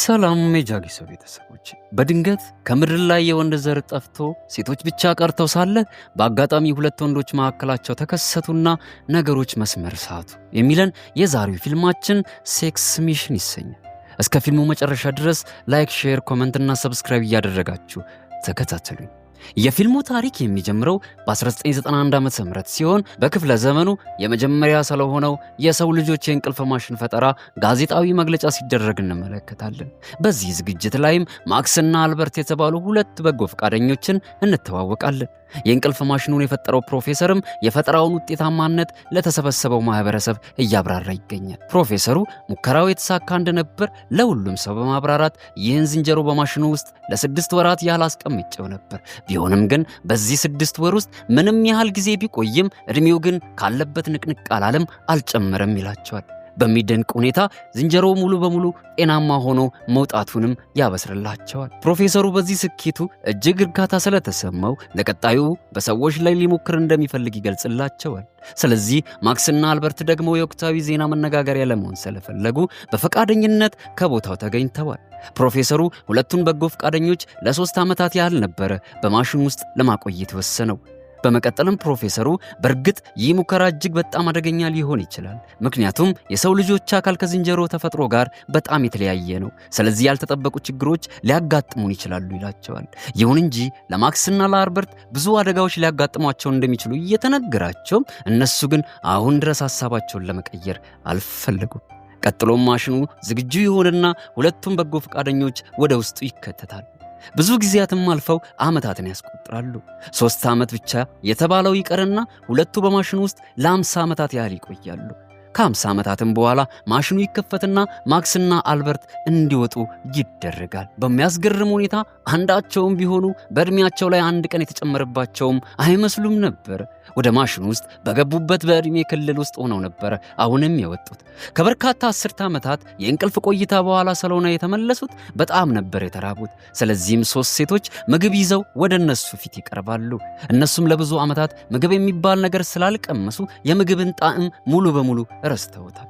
ሰላም የጃጊሶ ቤተሰቦች፣ በድንገት ከምድር ላይ የወንድ ዘር ጠፍቶ ሴቶች ብቻ ቀርተው ሳለ በአጋጣሚ ሁለት ወንዶች መካከላቸው ተከሰቱና ነገሮች መስመር ሳቱ የሚለን የዛሬው ፊልማችን ሴክስ ሚሽን ይሰኛል። እስከ ፊልሙ መጨረሻ ድረስ ላይክ፣ ሼር፣ ኮሜንት እና ሰብስክራይብ እያደረጋችሁ ተከታተሉኝ። የፊልሙ ታሪክ የሚጀምረው በ1991 ዓመተ ምህረት ሲሆን በክፍለ ዘመኑ የመጀመሪያ ስለሆነው የሰው ልጆች የእንቅልፍ ማሽን ፈጠራ ጋዜጣዊ መግለጫ ሲደረግ እንመለከታለን። በዚህ ዝግጅት ላይም ማክስና አልበርት የተባሉ ሁለት በጎ ፈቃደኞችን እንተዋወቃለን። የእንቅልፍ ማሽኑን የፈጠረው ፕሮፌሰርም የፈጠራውን ውጤታማነት ለተሰበሰበው ማህበረሰብ እያብራራ ይገኛል። ፕሮፌሰሩ ሙከራው የተሳካ እንደነበር ለሁሉም ሰው በማብራራት ይህን ዝንጀሮ በማሽኑ ውስጥ ለ6 ወራት ያህል አስቀምጬው ነበር። ቢሆንም ግን በዚህ 6 ወር ውስጥ ምንም ያህል ጊዜ ቢቆይም እድሜው ግን ካለበት ንቅንቅ አላለም፣ አልጨመረም ይላቸዋል። በሚደንቅ ሁኔታ ዝንጀሮ ሙሉ በሙሉ ጤናማ ሆኖ መውጣቱንም ያበስርላቸዋል። ፕሮፌሰሩ በዚህ ስኬቱ እጅግ እርካታ ስለተሰማው ለቀጣዩ በሰዎች ላይ ሊሞክር እንደሚፈልግ ይገልጽላቸዋል። ስለዚህ ማክስና አልበርት ደግሞ የወቅታዊ ዜና መነጋገሪያ ለመሆን ስለፈለጉ በፈቃደኝነት ከቦታው ተገኝተዋል። ፕሮፌሰሩ ሁለቱን በጎ ፈቃደኞች ለ3 ዓመታት ያህል ነበረ በማሽኑ ውስጥ ለማቆየት ወሰነው። በመቀጠልም ፕሮፌሰሩ በእርግጥ ይህ ሙከራ እጅግ በጣም አደገኛ ሊሆን ይችላል፣ ምክንያቱም የሰው ልጆች አካል ከዝንጀሮ ተፈጥሮ ጋር በጣም የተለያየ ነው፣ ስለዚህ ያልተጠበቁ ችግሮች ሊያጋጥሙን ይችላሉ ይላቸዋል። ይሁን እንጂ ለማክስና ለአልበርት ብዙ አደጋዎች ሊያጋጥሟቸው እንደሚችሉ እየተነገራቸው እነሱ ግን አሁን ድረስ ሐሳባቸውን ለመቀየር አልፈለጉም። ቀጥሎም ማሽኑ ዝግጁ ይሆንና ሁለቱም በጎ ፈቃደኞች ወደ ውስጡ ይከተታሉ። ብዙ ጊዜያትም አልፈው ዓመታትን ያስቆጥራሉ። 3 ዓመት ብቻ የተባለው ይቀርና ሁለቱ በማሽኑ ውስጥ ለ50 ዓመታት ያህል ይቆያሉ። ከ50 ዓመታትም በኋላ ማሽኑ ይከፈትና ማክስና አልበርት እንዲወጡ ይደረጋል። በሚያስገርም ሁኔታ አንዳቸውም ቢሆኑ በእድሜያቸው ላይ አንድ ቀን የተጨመረባቸውም አይመስሉም ነበር። ወደ ማሽኑ ውስጥ በገቡበት በእድሜ ክልል ውስጥ ሆነው ነበር አሁንም የወጡት። ከበርካታ 10 ዓመታት የእንቅልፍ ቆይታ በኋላ ስለሆነ የተመለሱት በጣም ነበር የተራቡት። ስለዚህም 3 ሴቶች ምግብ ይዘው ወደ እነሱ ፊት ይቀርባሉ። እነሱም ለብዙ ዓመታት ምግብ የሚባል ነገር ስላልቀመሱ የምግብን ጣዕም ሙሉ በሙሉ ረስተውታል።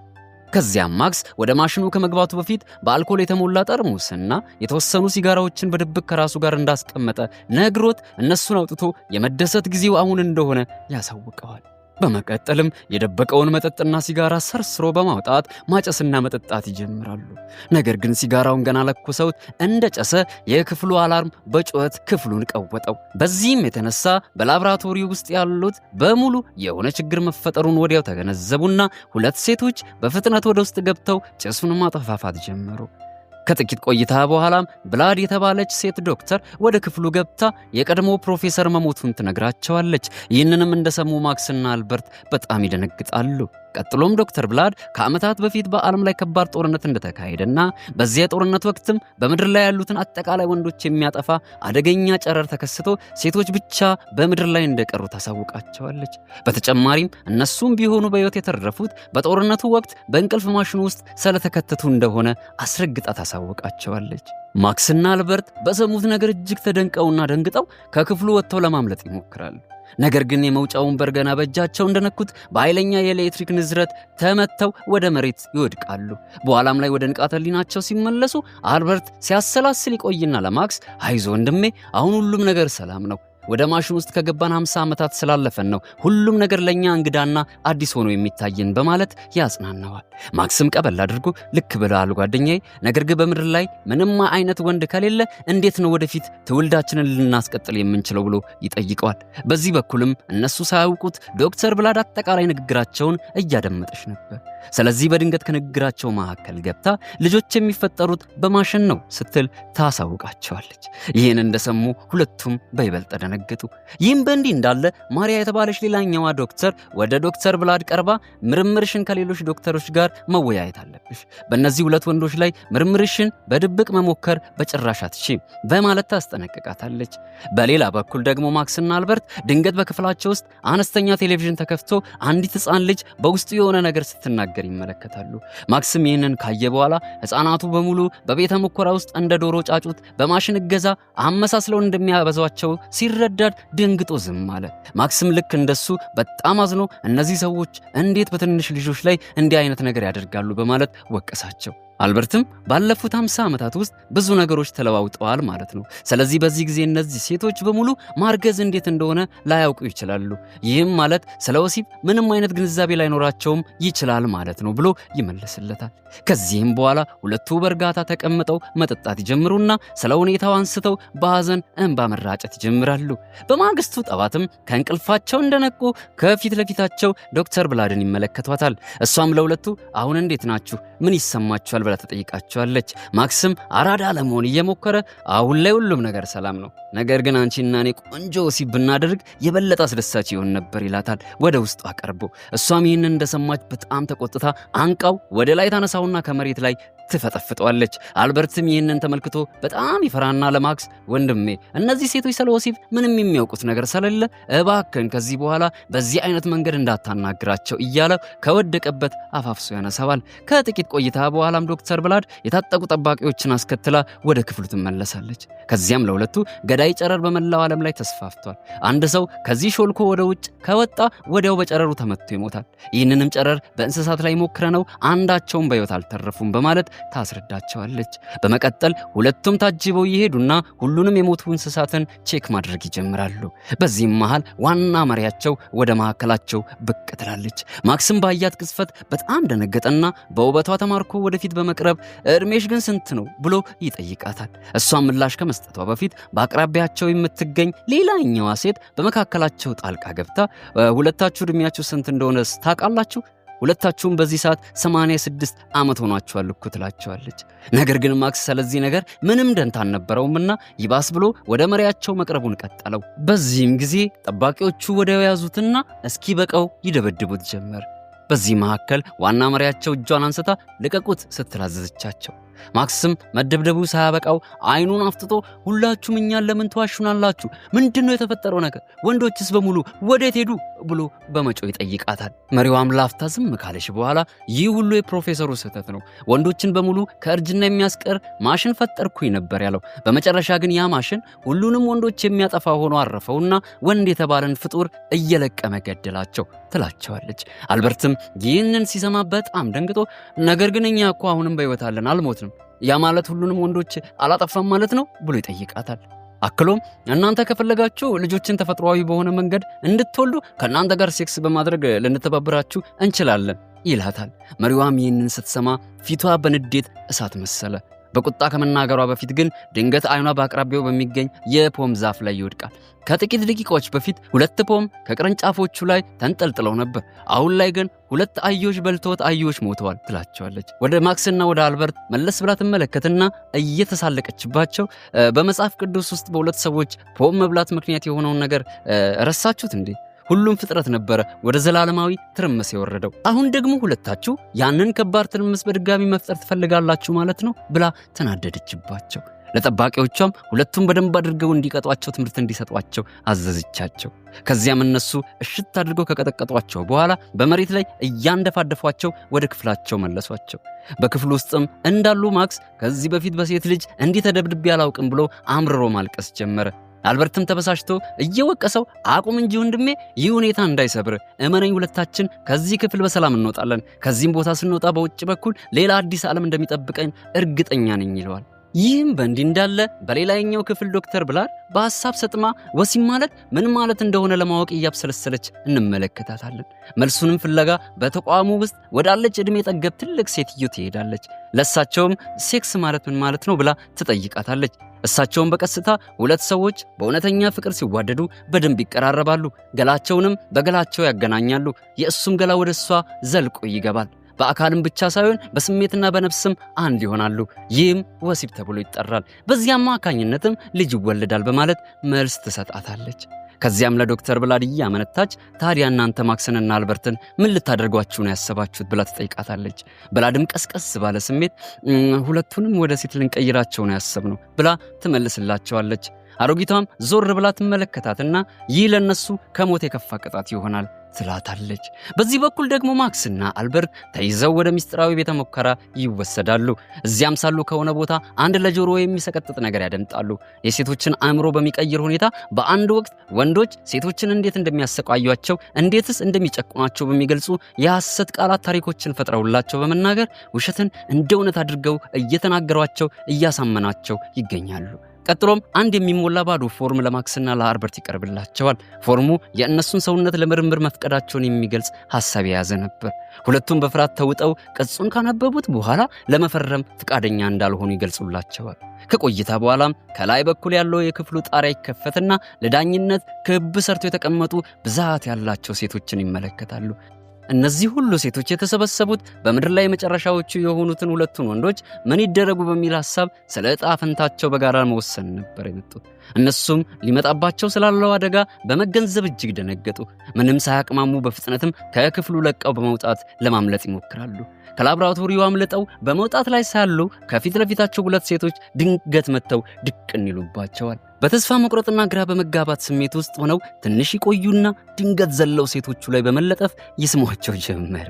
ከዚያም ማክስ ወደ ማሽኑ ከመግባቱ በፊት በአልኮል የተሞላ ጠርሙስና የተወሰኑ ሲጋራዎችን በድብቅ ከራሱ ጋር እንዳስቀመጠ ነግሮት እነሱን አውጥቶ የመደሰት ጊዜው አሁን እንደሆነ ያሳውቀዋል። በመቀጠልም የደበቀውን መጠጥና ሲጋራ ሰርስሮ በማውጣት ማጨስና መጠጣት ይጀምራሉ። ነገር ግን ሲጋራውን ገና ለኩሰውት እንደጨሰ የክፍሉ አላርም በጩኸት ክፍሉን ቀወጠው። በዚህም የተነሳ በላብራቶሪ ውስጥ ያሉት በሙሉ የሆነ ችግር መፈጠሩን ወዲያው ተገነዘቡና 2 ሴቶች በፍጥነት ወደ ውስጥ ገብተው ጭሱን ማጠፋፋት ጀመሩ። ከጥቂት ቆይታ በኋላም ብላድ የተባለች ሴት ዶክተር ወደ ክፍሉ ገብታ የቀድሞ ፕሮፌሰር መሞቱን ትነግራቸዋለች። ይህንንም እንደሰሙ ማክስና አልበርት በጣም ይደነግጣሉ። ቀጥሎም ዶክተር ብላድ ከዓመታት በፊት በዓለም ላይ ከባድ ጦርነት እንደተካሄደና በዚያ ጦርነት ወቅትም በምድር ላይ ያሉትን አጠቃላይ ወንዶች የሚያጠፋ አደገኛ ጨረር ተከስቶ ሴቶች ብቻ በምድር ላይ እንደቀሩ ታሳውቃቸዋለች። በተጨማሪም እነሱም ቢሆኑ በሕይወት የተረፉት በጦርነቱ ወቅት በእንቅልፍ ማሽኑ ውስጥ ስለተከተቱ እንደሆነ አስረግጣ ታሳውቃቸዋለች። ማክስና አልበርት በሰሙት ነገር እጅግ ተደንቀውና ደንግጠው ከክፍሉ ወጥተው ለማምለጥ ይሞክራሉ። ነገር ግን የመውጫውን በር ገና በእጃቸው እንደነኩት በኃይለኛ የኤሌክትሪክ ንዝረት ተመተው ወደ መሬት ይወድቃሉ። በኋላም ላይ ወደ ንቃተ ህሊናቸው ሲመለሱ አልበርት ሲያሰላስል ይቆይና ለማክስ አይዞ ወንድሜ፣ አሁን ሁሉም ነገር ሰላም ነው፣ ወደ ማሽን ውስጥ ከገባን 50 ዓመታት ስላለፈን ነው ሁሉም ነገር ለኛ እንግዳና አዲስ ሆኖ የሚታየን በማለት ያጽናናዋል። ማክስም ቀበል አድርጎ ልክ ብለሃል ጓደኛዬ፣ ነገር ግን በምድር ላይ ምንም አይነት ወንድ ከሌለ እንዴት ነው ወደፊት ትውልዳችንን ልናስቀጥል የምንችለው ብሎ ይጠይቀዋል። በዚህ በኩልም እነሱ ሳያውቁት ዶክተር ብላድ አጠቃላይ ንግግራቸውን እያደመጠች ነበር። ስለዚህ በድንገት ከንግግራቸው መካከል ገብታ ልጆች የሚፈጠሩት በማሽን ነው ስትል ታሳውቃቸዋለች። ይህን እንደሰሙ ሁለቱም በይበልጥ ደነገጡ። ይህም በእንዲህ እንዳለ ማሪያ የተባለች ሌላኛዋ ዶክተር ወደ ዶክተር ብላድ ቀርባ ምርምርሽን ከሌሎች ዶክተሮች ጋር መወያየት አለብሽ፣ በእነዚህ 2 ወንዶች ላይ ምርምርሽን በድብቅ መሞከር በጭራሽ አትችይም በማለት ታስጠነቅቃታለች። በሌላ በኩል ደግሞ ማክስና አልበርት ድንገት በክፍላቸው ውስጥ አነስተኛ ቴሌቪዥን ተከፍቶ አንዲት ሕፃን ልጅ በውስጡ የሆነ ነገር ስትናገር ይመለከታሉ። ማክስም ይህንን ካየ በኋላ ሕፃናቱ በሙሉ በቤተ ሙከራ ውስጥ እንደ ዶሮ ጫጩት በማሽን እገዛ አመሳስለው እንደሚያበዟቸው ሲረዳድ ደንግጦ ዝም አለ። ማክስም ልክ እንደሱ በጣም አዝኖ እነዚህ ሰዎች እንዴት በትንሽ ልጆች ላይ እንዲህ አይነት ነገር ያደርጋሉ በማለት ወቀሳቸው። አልበርትም ባለፉት 50 ዓመታት ውስጥ ብዙ ነገሮች ተለዋውጠዋል ማለት ነው። ስለዚህ በዚህ ጊዜ እነዚህ ሴቶች በሙሉ ማርገዝ እንዴት እንደሆነ ላያውቁ ይችላሉ። ይህም ማለት ስለ ወሲብ ምንም አይነት ግንዛቤ ላይኖራቸውም ይችላል ማለት ነው ብሎ ይመልስለታል። ከዚህም በኋላ ሁለቱ በእርጋታ ተቀምጠው መጠጣት ይጀምሩና ስለ ሁኔታው አንስተው በሐዘን እንባ መራጨት ይጀምራሉ። በማግስቱ ጠዋትም ከእንቅልፋቸው እንደነቁ ከፊት ለፊታቸው ዶክተር ብላድን ይመለከቷታል። እሷም ለሁለቱ አሁን እንዴት ናችሁ? ምን ይሰማችኋል? ብላ ተጠይቃቸዋለች። ማክስም አራዳ ለመሆን እየሞከረ አሁን ላይ ሁሉም ነገር ሰላም ነው፣ ነገር ግን አንቺና እኔ ቆንጆ ወሲብ ብናደርግ የበለጠ አስደሳች ይሆን ነበር ይላታል ወደ ውስጡ አቀርቦ። እሷም ይህንን እንደሰማች በጣም ተቆጥታ አንቃው ወደ ላይ ታነሳውና ከመሬት ላይ ትፈጠፍጠዋለች። አልበርትም ይህንን ተመልክቶ በጣም ይፈራና ለማክስ ወንድሜ እነዚህ ሴቶች ስለ ወሲብ ምንም የሚያውቁት ነገር ስለሌለ እባክህን ከዚህ በኋላ በዚህ አይነት መንገድ እንዳታናግራቸው እያለ ከወደቀበት አፋፍሶ ያነሳዋል። ከጥቂት ቆይታ በኋላም ዶክተር ብላድ የታጠቁ ጠባቂዎችን አስከትላ ወደ ክፍሉ ትመለሳለች። ከዚያም ለሁለቱ ገዳይ ጨረር በመላው ዓለም ላይ ተስፋፍቷል። አንድ ሰው ከዚህ ሾልኮ ወደ ውጭ ከወጣ ወዲያው በጨረሩ ተመትቶ ይሞታል። ይህንንም ጨረር በእንስሳት ላይ ሞክረነው አንዳቸውም በሕይወት አልተረፉም በማለት ታስረዳቸዋለች። በመቀጠል ሁለቱም ታጅበው ይሄዱና ሁሉንም የሞቱ እንስሳትን ቼክ ማድረግ ይጀምራሉ። በዚህም መሃል ዋና መሪያቸው ወደ ማዕከላቸው ብቅ ትላለች። ማክስም ባያት ቅጽበት በጣም ደነገጠና በውበቷ ተማርኮ ወደፊት በመቅረብ እድሜሽ ግን ስንት ነው ብሎ ይጠይቃታል። እሷም ምላሽ ከመስጠቷ በፊት በአቅራቢያቸው የምትገኝ ሌላኛዋ ሴት በመካከላቸው ጣልቃ ገብታ ሁለታችሁ እድሜያችሁ ስንት እንደሆነ ታውቃላችሁ? ሁለታችሁም በዚህ ሰዓት 86 ዓመት ሆኗችኋል እኮ ትላቸዋለች። ነገር ግን ማክስ ስለዚህ ነገር ምንም ደንታ አልነበረውምና ይባስ ብሎ ወደ መሪያቸው መቅረቡን ቀጠለው። በዚህም ጊዜ ጠባቂዎቹ ወዲያው ያዙትና እስኪ በቀው ይደበድቡት ጀመር። በዚህ መካከል ዋና መሪያቸው እጇን አንስታ ልቀቁት ስትላዘዘቻቸው ማክስም መደብደቡ ሳያበቃው አይኑን አፍጥጦ ሁላችሁም እኛን ለምን ተዋሹናላችሁ? ምንድነው የተፈጠረው ነገር? ወንዶችስ በሙሉ ወዴት ሄዱ? ብሎ በመጮ ይጠይቃታል። መሪዋም ላፍታ ዝም ካለሽ በኋላ ይህ ሁሉ የፕሮፌሰሩ ስህተት ነው፣ ወንዶችን በሙሉ ከእርጅና የሚያስቀር ማሽን ፈጠርኩኝ ነበር ያለው። በመጨረሻ ግን ያ ማሽን ሁሉንም ወንዶች የሚያጠፋ ሆኖ አረፈውና ወንድ የተባለን ፍጡር እየለቀመ ገደላቸው ትላቸዋለች። አልበርትም ይህንን ሲሰማ በጣም ደንግጦ ነገር ግን እኛ እኮ አሁንም በሕይወት አለን አልሞትንም፣ ያ ማለት ሁሉንም ወንዶች አላጠፋም ማለት ነው ብሎ ይጠይቃታል። አክሎም እናንተ ከፈለጋችሁ ልጆችን ተፈጥሯዊ በሆነ መንገድ እንድትወልዱ ከእናንተ ጋር ሴክስ በማድረግ ልንተባበራችሁ እንችላለን ይላታል። መሪዋም ይህንን ስትሰማ ፊቷ በንዴት እሳት መሰለ። በቁጣ ከመናገሯ በፊት ግን ድንገት አይኗ በአቅራቢያው በሚገኝ የፖም ዛፍ ላይ ይወድቃል። ከጥቂት ደቂቃዎች በፊት 2 ፖም ከቅርንጫፎቹ ላይ ተንጠልጥለው ነበር። አሁን ላይ ግን 2 አህዮች በልተውት አህዮች ሞተዋል ትላቸዋለች። ወደ ማክስና ወደ አልበርት መለስ ብላ ትመለከትና እየተሳለቀችባቸው በመጽሐፍ ቅዱስ ውስጥ በ2 ሰዎች ፖም መብላት ምክንያት የሆነውን ነገር ረሳችሁት እንዴ? ሁሉም ፍጥረት ነበረ ወደ ዘላለማዊ ትርምስ የወረደው። አሁን ደግሞ ሁለታችሁ ያንን ከባድ ትርምስ በድጋሚ መፍጠር ትፈልጋላችሁ ማለት ነው ብላ ተናደደችባቸው። ለጠባቂዎቿም ሁለቱም በደንብ አድርገው እንዲቀጧቸው ትምህርት እንዲሰጧቸው አዘዘቻቸው። ከዚያም እነሱ እሽት አድርገው ከቀጠቀጧቸው በኋላ በመሬት ላይ እያንደፋደፏቸው ወደ ክፍላቸው መለሷቸው። በክፍሉ ውስጥም እንዳሉ ማክስ ከዚህ በፊት በሴት ልጅ እንዲህ ተደብድቤ አላውቅም ብሎ አምርሮ ማልቀስ ጀመረ። አልበርትም ተበሳጭቶ እየወቀሰው አቁም እንጂ ወንድሜ ይህ ሁኔታ እንዳይሰብር እመነኝ፣ ሁለታችን ከዚህ ክፍል በሰላም እንወጣለን። ከዚህም ቦታ ስንወጣ በውጭ በኩል ሌላ አዲስ ዓለም እንደሚጠብቀኝ እርግጠኛ ነኝ ይለዋል። ይህም በእንዲህ እንዳለ በሌላኛው ክፍል ዶክተር ብላድ በሐሳብ ሰጥማ ወሲብ ማለት ምን ማለት እንደሆነ ለማወቅ እያብሰለሰለች እንመለከታታለን። መልሱንም ፍለጋ በተቋሙ ውስጥ ወዳለች ዕድሜ ጠገብ ትልቅ ሴትዮ ትሄዳለች። ለእሳቸውም ሴክስ ማለት ምን ማለት ነው ብላ ትጠይቃታለች። እሳቸውም በቀስታ 2 ሰዎች በእውነተኛ ፍቅር ሲዋደዱ በደንብ ይቀራረባሉ፣ ገላቸውንም በገላቸው ያገናኛሉ። የእሱም ገላ ወደ እሷ ዘልቆ ይገባል። በአካልም ብቻ ሳይሆን በስሜትና በነፍስም አንድ ይሆናሉ። ይህም ወሲብ ተብሎ ይጠራል። በዚያ አማካኝነትም ልጅ ይወለዳል በማለት መልስ ትሰጣታለች። ከዚያም ለዶክተር ብላድ እያመነታች ታዲያ እናንተ ማክስንና አልበርትን ምን ልታደርጓችሁ ነው ያሰባችሁት ብላ ትጠይቃታለች። ብላድም ቀስቀስ ባለ ስሜት ሁለቱንም ወደ ሴት ልንቀይራቸው ነው ያሰብነው ብላ ትመልስላቸዋለች። አሮጊቷም ዞር ብላ ትመለከታትና ይህ ለነሱ ከሞት የከፋ ቅጣት ይሆናል ትላታለች። በዚህ በኩል ደግሞ ማክስና አልበርት ተይዘው ወደ ሚስጥራዊ ቤተ ሙከራ ይወሰዳሉ። እዚያም ሳሉ ከሆነ ቦታ አንድ ለጆሮ የሚሰቀጥጥ ነገር ያደምጣሉ። የሴቶችን አእምሮ በሚቀይር ሁኔታ በአንድ ወቅት ወንዶች ሴቶችን እንዴት እንደሚያሰቃዩቸው እንዴትስ እንደሚጨቁኗቸው በሚገልጹ የሐሰት ቃላት ታሪኮችን ፈጥረውላቸው በመናገር ውሸትን እንደ እውነት አድርገው እየተናገሯቸው እያሳመናቸው ይገኛሉ። ቀጥሎም አንድ የሚሞላ ባዶ ፎርም ለማክስና ለአልበርት ይቀርብላቸዋል። ፎርሙ የእነሱን ሰውነት ለምርምር መፍቀዳቸውን የሚገልጽ ሐሳብ የያዘ ነበር። ሁለቱም በፍርሃት ተውጠው ቅጹን ካነበቡት በኋላ ለመፈረም ፍቃደኛ እንዳልሆኑ ይገልጹላቸዋል። ከቆይታ በኋላም ከላይ በኩል ያለው የክፍሉ ጣሪያ ይከፈትና ለዳኝነት ክብ ሰርተው የተቀመጡ ብዛት ያላቸው ሴቶችን ይመለከታሉ። እነዚህ ሁሉ ሴቶች የተሰበሰቡት በምድር ላይ መጨረሻዎቹ የሆኑትን ሁለቱን ወንዶች ምን ይደረጉ በሚል ሐሳብ ስለ ዕጣ ፈንታቸው በጋራ መወሰን ነበር የመጡት። እነሱም ሊመጣባቸው ስላለው አደጋ በመገንዘብ እጅግ ደነገጡ። ምንም ሳያቅማሙ በፍጥነትም ከክፍሉ ለቀው በመውጣት ለማምለጥ ይሞክራሉ። ከላብራቶሪው አምልጠው በመውጣት ላይ ሳሉ ከፊት ለፊታቸው ሁለት ሴቶች ድንገት መጥተው ድቅን ይሉባቸዋል። በተስፋ መቁረጥና ግራ በመጋባት ስሜት ውስጥ ሆነው ትንሽ ይቆዩና ድንገት ዘለው ሴቶቹ ላይ በመለጠፍ ይስሟቸው ጀመረ።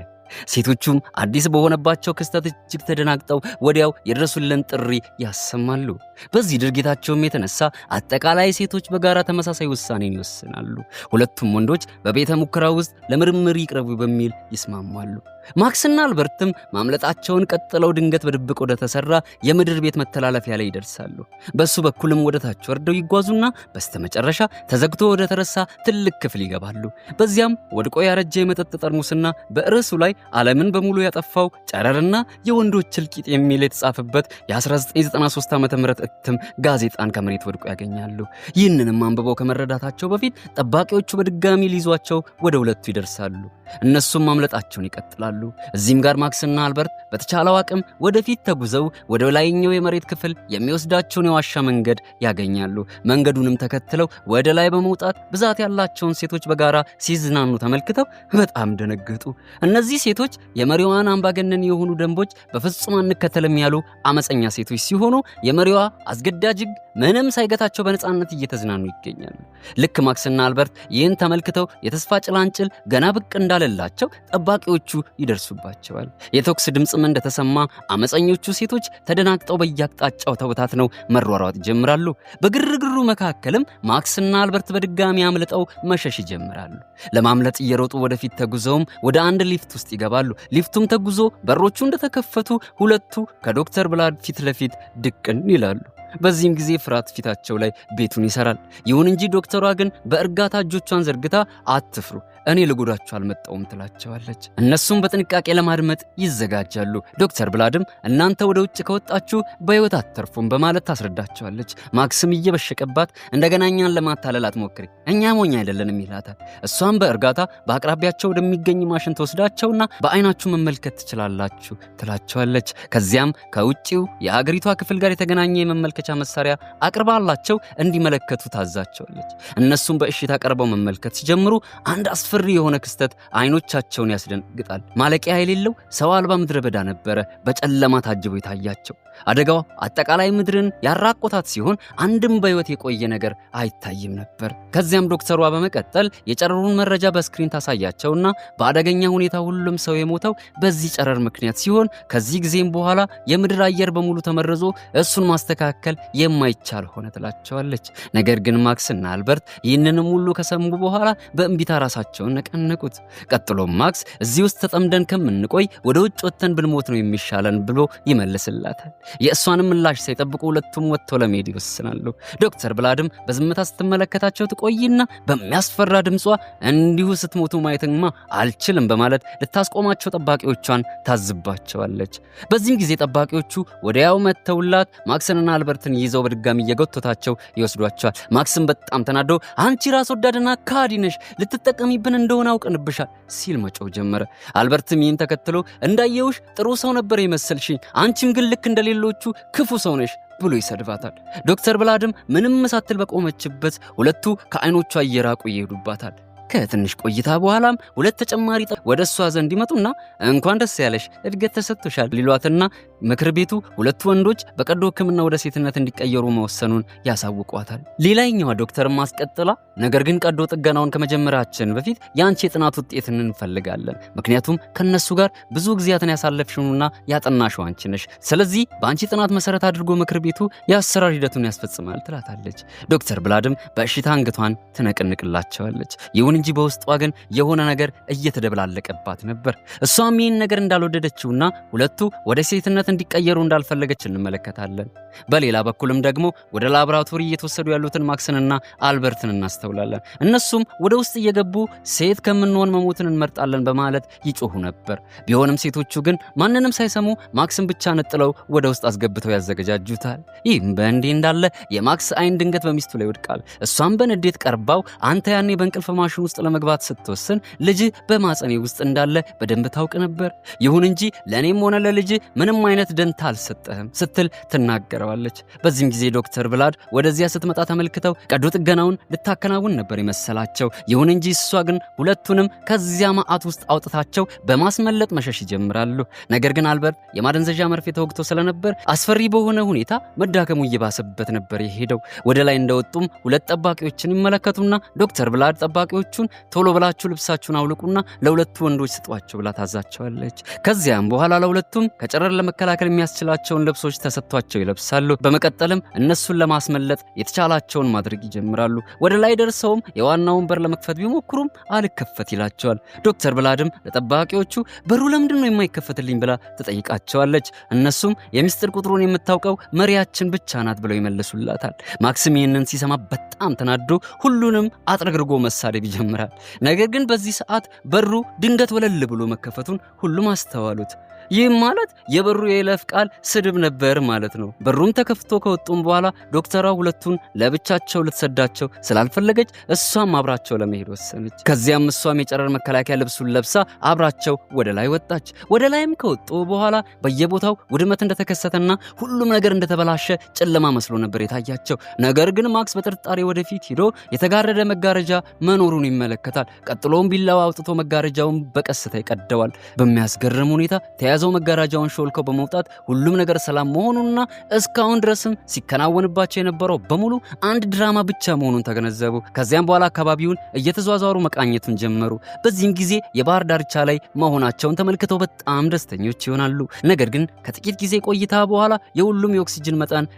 ሴቶቹም አዲስ በሆነባቸው ክስተት እጅግ ተደናግጠው ወዲያው የድረሱልን ጥሪ ያሰማሉ። በዚህ ድርጊታቸውም የተነሳ አጠቃላይ ሴቶች በጋራ ተመሳሳይ ውሳኔን ይወስናሉ። ሁለቱም ወንዶች በቤተ ሙከራ ውስጥ ለምርምር ይቅረቡ በሚል ይስማማሉ። ማክስና አልበርትም ማምለጣቸውን ቀጥለው ድንገት በድብቅ ወደ ተሰራ የምድር ቤት መተላለፊያ ላይ ይደርሳሉ። በሱ በኩልም ወደ ታች ወርደው ይጓዙና በስተመጨረሻ ተዘግቶ ወደ ተረሳ ትልቅ ክፍል ይገባሉ። በዚያም ወድቆ ያረጀ የመጠጥ ጠርሙስና በርዕሱ ላይ ዓለምን በሙሉ ያጠፋው ጨረርና የወንዶች እልቂት የሚል የተጻፈበት የ1993 ዓ.ም እትም ጋዜጣን ከመሬት ወድቆ ያገኛሉ። ይህንንም አንብበው ከመረዳታቸው በፊት ጠባቂዎቹ በድጋሚ ሊይዟቸው ወደ ሁለቱ ይደርሳሉ። እነሱም ማምለጣቸውን ይቀጥላሉ። እዚህም ጋር ማክስና አልበርት በተቻለው አቅም ወደፊት ተጉዘው ወደ ላይኛው የመሬት ክፍል የሚወስዳቸውን የዋሻ መንገድ ያገኛሉ። መንገዱንም ተከትለው ወደ ላይ በመውጣት ብዛት ያላቸውን ሴቶች በጋራ ሲዝናኑ ተመልክተው በጣም ደነገጡ። እነዚህ ሴቶች የመሪዋን አምባገነን የሆኑ ደንቦች በፍጹም አንከተልም ያሉ አመፀኛ ሴቶች ሲሆኑ የመሪዋ አስገዳጅ ሕግ ምንም ሳይገታቸው በነፃነት እየተዝናኑ ይገኛሉ። ልክ ማክስና አልበርት ይህን ተመልክተው የተስፋ ጭላንጭል ገና ብቅ እንዳለላቸው ጠባቂዎቹ ይደርሱባቸዋል። የተኩስ ድምፅም እንደተሰማ አመፀኞቹ ሴቶች ተደናግጠው በየአቅጣጫው ተበታትነው መሯሯጥ ይጀምራሉ። በግርግሩ መካከልም ማክስና አልበርት በድጋሚ አምልጠው መሸሽ ይጀምራሉ። ለማምለጥ እየሮጡ ወደፊት ተጉዘውም ወደ አንድ ሊፍት ውስጥ ይገባሉ። ሊፍቱም ተጉዞ በሮቹ እንደተከፈቱ ሁለቱ ከዶክተር ብላድ ፊት ለፊት ድቅን ይላሉ። በዚህም ጊዜ ፍርሃት ፊታቸው ላይ ቤቱን ይሰራል። ይሁን እንጂ ዶክተሯ ግን በእርጋታ እጆቿን ዘርግታ አትፍሩ፣ እኔ ልጎዳችሁ አልመጣሁም ትላቸዋለች። እነሱም በጥንቃቄ ለማድመጥ ይዘጋጃሉ። ዶክተር ብላድም እናንተ ወደ ውጭ ከወጣችሁ በሕይወት አትተርፉም በማለት ታስረዳቸዋለች። ማክስም እየበሸቀባት እንደገና እኛን ለማታለል አትሞክሪ፣ እኛ ሞኝ አይደለንም ይላታል። እሷም በእርጋታ በአቅራቢያቸው ወደሚገኝ ማሽን ተወስዳቸውና በአይናችሁ መመልከት ትችላላችሁ ትላቸዋለች። ከዚያም ከውጭው የአገሪቷ ክፍል ጋር የተገናኘ የመመልከቻ መሳሪያ አቅርባላቸው እንዲመለከቱ ታዛቸዋለች። እነሱም በእሽታ ቀርበው መመልከት ሲጀምሩ አንድ አስፈሪ የሆነ ክስተት አይኖቻቸውን ያስደነግጣል። ማለቂያ የሌለው ሰው አልባ ምድረ በዳ ነበረ በጨለማ ታጅቦ የታያቸው። አደጋው አጠቃላይ ምድርን ያራቆታት ሲሆን አንድም በሕይወት የቆየ ነገር አይታይም ነበር። ከዚያም ዶክተሯ በመቀጠል የጨረሩን መረጃ በስክሪን ታሳያቸውና በአደገኛ ሁኔታ ሁሉም ሰው የሞተው በዚህ ጨረር ምክንያት ሲሆን ከዚህ ጊዜም በኋላ የምድር አየር በሙሉ ተመርዞ እሱን ማስተካከል የማይቻል ሆነ ትላቸዋለች። ነገር ግን ማክስና አልበርት ይህንንም ሁሉ ከሰሙ በኋላ በእንቢታ ራሳቸውን ነቀነቁት። ቀጥሎም ማክስ እዚህ ውስጥ ተጠምደን ከምንቆይ ወደ ውጭ ወጥተን ብንሞት ነው የሚሻለን ብሎ ይመልስላታል። የእሷንም ምላሽ ሳይጠብቁ ሁለቱም ወጥተው ለመሄድ ይወስናሉ። ዶክተር ብላድም በዝምታ ስትመለከታቸው ትቆይና በሚያስፈራ ድምጿ እንዲሁ ስትሞቱ ማየትማ አልችልም በማለት ልታስቆማቸው ጠባቂዎቿን ታዝባቸዋለች። በዚህም ጊዜ ጠባቂዎቹ ወዲያው መተውላት ማክስንና አልበርትን ይዘው በድጋሚ እየጎተታቸው ይወስዷቸዋል። ማክስም በጣም ተናዶ አንቺ ራስ ወዳድና ካዲ ነሽ፣ ልትጠቀሚብን እንደሆነ አውቀንብሻል ሲል መጮህ ጀመረ። አልበርትም ይህን ተከትሎ እንዳየውሽ ጥሩ ሰው ነበር የመሰልሽኝ፣ አንቺም ግን ልክ እንደሌሎቹ ክፉ ሰው ነሽ ብሎ ይሰድባታል። ዶክተር ብላድም ምንም ሳትል በቆመችበት ሁለቱ ከአይኖቿ እየራቁ ይሄዱባታል። ከትንሽ ቆይታ በኋላም ሁለት ተጨማሪ ወደ እሷ ዘንድ ይመጡና እንኳን ደስ ያለሽ እድገት ተሰጥቶሻል ሊሏትና ምክር ቤቱ ሁለቱ ወንዶች በቀዶ ሕክምና ወደ ሴትነት እንዲቀየሩ መወሰኑን ያሳውቋታል። ሌላኛዋ ዶክተር ማስቀጥላ ነገር ግን ቀዶ ጥገናውን ከመጀመራችን በፊት የአንቺ የጥናት ውጤትን እንፈልጋለን። ምክንያቱም ከነሱ ጋር ብዙ ጊዜያትን ያሳለፍሽውና ያጠናሽው አንቺ ነሽ። ስለዚህ በአንቺ ጥናት መሰረት አድርጎ ምክር ቤቱ የአሰራር ሂደቱን ያስፈጽማል ትላታለች። ዶክተር ብላድም በእሽታ አንገቷን ትነቅንቅላቸዋለች። ይሁን እንጂ በውስጧ ግን የሆነ ነገር እየተደበላለቀባት ነበር። እሷም ይህን ነገር እንዳልወደደችውና ሁለቱ ወደ ሴትነት እንዲቀየሩ እንዳልፈለገች እንመለከታለን። በሌላ በኩልም ደግሞ ወደ ላብራቶሪ እየተወሰዱ ያሉትን ማክስንና አልበርትን እናስተውላለን። እነሱም ወደ ውስጥ እየገቡ ሴት ከምንሆን መሞትን እንመርጣለን በማለት ይጮሁ ነበር። ቢሆንም ሴቶቹ ግን ማንንም ሳይሰሙ ማክስን ብቻ ነጥለው ወደ ውስጥ አስገብተው ያዘገጃጁታል። ይህም በእንዲህ እንዳለ የማክስ አይን ድንገት በሚስቱ ላይ ይወድቃል። እሷም በንዴት ቀርባው አንተ ያኔ በእንቅልፍ ማሽን ውስጥ ለመግባት ስትወስን ልጅ በማጸኔ ውስጥ እንዳለ በደንብ ታውቅ ነበር። ይሁን እንጂ ለእኔም ሆነ ለልጅ ምንም አይነት ደንታ አልሰጠህም ስትል ትናገረዋለች። በዚህም ጊዜ ዶክተር ብላድ ወደዚያ ስትመጣ ተመልክተው ቀዶ ጥገናውን ልታከናውን ነበር ይመሰላቸው። ይሁን እንጂ እሷ ግን ሁለቱንም ከዚያ ማዕት ውስጥ አውጥታቸው በማስመለጥ መሸሽ ይጀምራሉ። ነገር ግን አልበርት የማደንዘዣ መርፌ ተወግቶ ስለነበር አስፈሪ በሆነ ሁኔታ መዳከሙ እየባሰበት ነበር የሄደው። ወደ ላይ እንደወጡም ሁለት ጠባቂዎችን ይመለከቱና ዶክተር ብላድ ጠባቂዎቹን ቶሎ ብላችሁ ልብሳችሁን አውልቁና ለሁለቱ ወንዶች ስጧቸው ብላ ታዛቸዋለች። ከዚያም በኋላ ለሁለቱም ከጨረር ለመከላከል የሚያስችላቸውን ልብሶች ተሰጥቷቸው ይለብሳሉ። በመቀጠልም እነሱን ለማስመለጥ የተቻላቸውን ማድረግ ይጀምራሉ። ወደ ላይ ደርሰውም የዋናውን በር ለመክፈት ቢሞክሩም አልከፈት ይላቸዋል። ዶክተር ብላድም ለጠባቂዎቹ በሩ ለምንድን ነው የማይከፈትልኝ ብላ ትጠይቃቸዋለች። እነሱም የሚስጥር ቁጥሩን የምታውቀው መሪያችን ብቻ ናት ብለው ይመልሱላታል። ማክስም ይህንን ሲሰማ በጣም ተናዶ ሁሉንም አጥረግርጎ መሳደብ ይጀምራል። ነገር ግን በዚህ ሰዓት በሩ ድንገት ወለል ብሎ መከፈቱን ሁሉም አስተዋሉት። ይህም ማለት የበሩ የይለፍ ቃል ስድብ ነበር ማለት ነው። በሩም ተከፍቶ ከወጡም በኋላ ዶክተሯ ሁለቱን ለብቻቸው ልትሰዳቸው ስላልፈለገች እሷም አብራቸው ለመሄድ ወሰነች። ከዚያም እሷም የጨረር መከላከያ ልብሱን ለብሳ አብራቸው ወደ ላይ ወጣች። ወደ ላይም ከወጡ በኋላ በየቦታው ውድመት እንደተከሰተና ሁሉም ነገር እንደተበላሸ ጨለማ መስሎ ነበር የታያቸው። ነገር ግን ማክስ በጥርጣሬ ወደፊት ሄዶ የተጋረደ መጋረጃ መኖሩን ይመለከታል። ቀጥሎም ቢላዋ አውጥቶ መጋረጃውን በቀስታ ይቀደዋል። በሚያስገርም ሁኔታ ተያዘው መጋረጃውን ሾልከው በመውጣት ሁሉም ነገር ሰላም መሆኑንና እስካሁን ድረስም ሲከናወንባቸው የነበረው በሙሉ አንድ ድራማ ብቻ መሆኑን ተገነዘቡ። ከዚያም በኋላ አካባቢውን እየተዟዟሩ መቃኘቱን ጀመሩ። በዚህም ጊዜ የባህር ዳርቻ ላይ መሆናቸውን ተመልክተው በጣም ደስተኞች ይሆናሉ። ነገር ግን ከጥቂት ጊዜ ቆይታ በኋላ የሁሉም የኦክሲጅን መጠን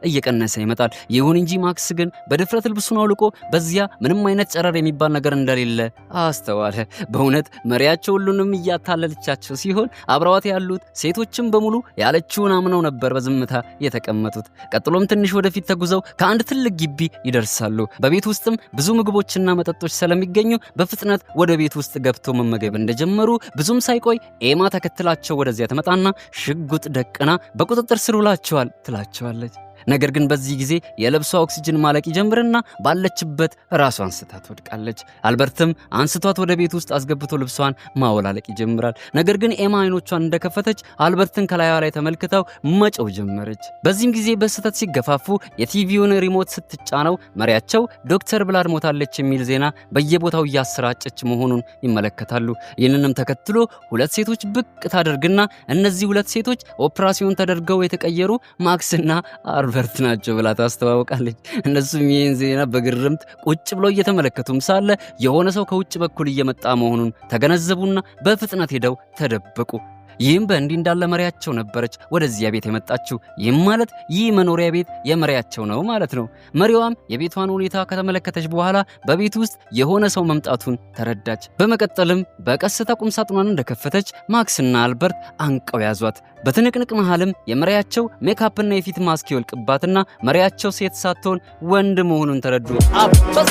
እየቀነሰ ይመጣል። ይሁን እንጂ ማክስ ግን በድፍረት ልብሱን አውልቆ በዚያ ምንም አይነት ጨረር የሚባል ነገር እንደሌለ አስተዋለ። በእውነት መሪያቸው ሁሉንም እያታለለቻቸው ሲሆን አብረዋት ያሉት ሴቶችም በሙሉ ያለችውን አምነው ነበር በዝምታ የተቀመጡት። ቀጥሎም ትንሽ ወደፊት ተጉዘው ከአንድ ትልቅ ግቢ ይደርሳሉ። በቤት ውስጥም ብዙ ምግቦችና መጠጦች ስለሚገኙ በፍጥነት ወደ ቤት ውስጥ ገብቶ መመገብ እንደጀመሩ ብዙም ሳይቆይ ኤማ ተከትላቸው ወደዚያ ተመጣና ሽጉጥ ደቅና በቁጥጥር ስር ውላቸዋል ትላቸዋለች። ነገር ግን በዚህ ጊዜ የልብሷ ኦክሲጅን ማለቅ ይጀምርና ባለችበት ራሷን ስታ ትወድቃለች። አልበርትም አንስቷት ወደ ቤት ውስጥ አስገብቶ ልብሷን ማወላለቅ ይጀምራል። ነገር ግን ኤማ አይኖቿን እንደከፈተች አልበርትን ከላይዋ ላይ ተመልክተው መጮህ ጀመረች። በዚህም ጊዜ በስህተት ሲገፋፉ የቲቪውን ሪሞት ስትጫነው መሪያቸው ዶክተር ብላድ ሞታለች የሚል ዜና በየቦታው እያሰራጨች መሆኑን ይመለከታሉ። ይህንንም ተከትሎ ሁለት ሴቶች ብቅ ታደርግና እነዚህ ሁለት ሴቶች ኦፕራሲዮን ተደርገው የተቀየሩ ማክስና አልበርት ናቸው ብላ ታስተዋውቃለች። እነሱም ይህን ዜና በግርምት ቁጭ ብለው እየተመለከቱም ሳለ የሆነ ሰው ከውጭ በኩል እየመጣ መሆኑን ተገነዘቡና በፍጥነት ሄደው ተደበቁ። ይህም በእንዲህ እንዳለ መሪያቸው ነበረች ወደዚያ ቤት የመጣችው። ይህም ማለት ይህ መኖሪያ ቤት የመሪያቸው ነው ማለት ነው። መሪዋም የቤቷን ሁኔታ ከተመለከተች በኋላ በቤት ውስጥ የሆነ ሰው መምጣቱን ተረዳች። በመቀጠልም በቀስታ ቁምሳጥኗን እንደከፈተች ማክስና አልበርት አንቀው ያዟት። በትንቅንቅ መሃልም የመሪያቸው ሜካፕና የፊት ማስክ ይወልቅባትና መሪያቸው ሴት ሳትሆን ወንድ መሆኑን ተረዱ። አበስ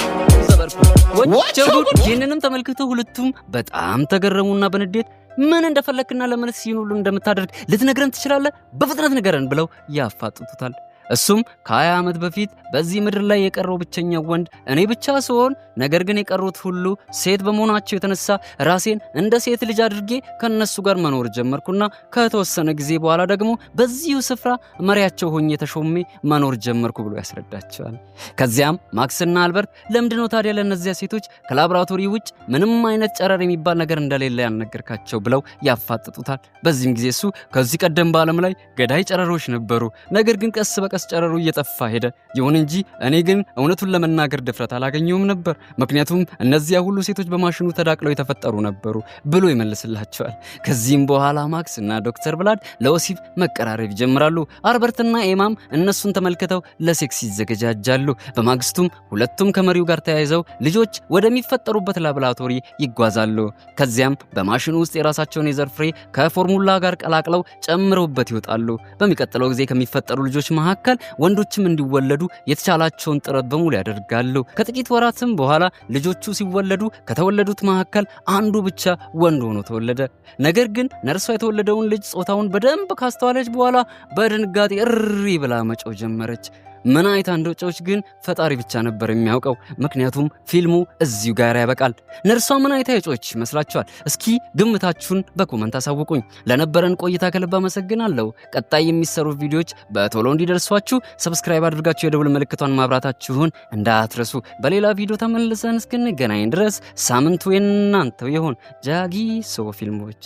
ይህንንም ተመልክተው ሁለቱም በጣም ተገረሙና በንዴት ምን እንደፈለክና ለምን ሲን ሁሉ እንደምታደርግ ልትነግረን ትችላለህ? በፍጥነት ንገረን ብለው ያፋጥጡታል። እሱም ከ20 ዓመት በፊት በዚህ ምድር ላይ የቀረው ብቸኛው ወንድ እኔ ብቻ ስሆን፣ ነገር ግን የቀሩት ሁሉ ሴት በመሆናቸው የተነሳ ራሴን እንደ ሴት ልጅ አድርጌ ከነሱ ጋር መኖር ጀመርኩና ከተወሰነ ጊዜ በኋላ ደግሞ በዚሁ ስፍራ መሪያቸው ሆኜ ተሾሜ መኖር ጀመርኩ ብሎ ያስረዳቸዋል። ከዚያም ማክስና አልበርት ለምንድነው ታዲያ ለእነዚያ ሴቶች ከላቦራቶሪ ውጭ ምንም አይነት ጨረር የሚባል ነገር እንደሌለ ያልነገርካቸው ብለው ያፋጥጡታል። በዚህም ጊዜ እሱ ከዚህ ቀደም በዓለም ላይ ገዳይ ጨረሮች ነበሩ፣ ነገር ግን ቀስ በቀስ ጨረሩ እየጠፋ ሄደ። ይሁን እንጂ እኔ ግን እውነቱን ለመናገር ድፍረት አላገኘውም ነበር፣ ምክንያቱም እነዚያ ሁሉ ሴቶች በማሽኑ ተዳቅለው የተፈጠሩ ነበሩ ብሎ ይመልስላቸዋል። ከዚህም በኋላ ማክስ እና ዶክተር ብላድ ለወሲብ መቀራረብ ይጀምራሉ። አልበርትና ኤማም እነሱን ተመልክተው ለሴክስ ይዘገጃጃሉ። በማግስቱም ሁለቱም ከመሪው ጋር ተያይዘው ልጆች ወደሚፈጠሩበት ላቦራቶሪ ይጓዛሉ። ከዚያም በማሽኑ ውስጥ የራሳቸውን የዘር ፍሬ ከፎርሙላ ጋር ቀላቅለው ጨምረውበት ይወጣሉ። በሚቀጥለው ጊዜ ከሚፈጠሩ ልጆች መካከል ወንዶችም እንዲወለዱ የተቻላቸውን ጥረት በሙሉ ያደርጋሉ። ከጥቂት ወራትም በኋላ ልጆቹ ሲወለዱ ከተወለዱት መካከል አንዱ ብቻ ወንድ ሆኖ ተወለደ። ነገር ግን ነርሷ የተወለደውን ልጅ ጾታውን በደንብ ካስተዋለች በኋላ በድንጋጤ እሪ ብላ መጮህ ጀመረች። ምን አይታ እንደጮች ግን ፈጣሪ ብቻ ነበር የሚያውቀው። ምክንያቱም ፊልሙ እዚሁ ጋር ያበቃል። ነርሷ ምን አይታ የጮች ይመስላችኋል? እስኪ ግምታችሁን በኮመንት አሳውቁኝ። ለነበረን ቆይታ ከልብ አመሰግናለሁ። ቀጣይ የሚሰሩ ቪዲዮዎች በቶሎ እንዲደርሷችሁ ሰብስክራይብ አድርጋችሁ የደውል ምልክቷን ማብራታችሁን እንዳትረሱ። በሌላ ቪዲዮ ተመልሰን እስክንገናኝ ድረስ ሳምንቱ የእናንተው ይሁን። ጃጊሶ ፊልሞች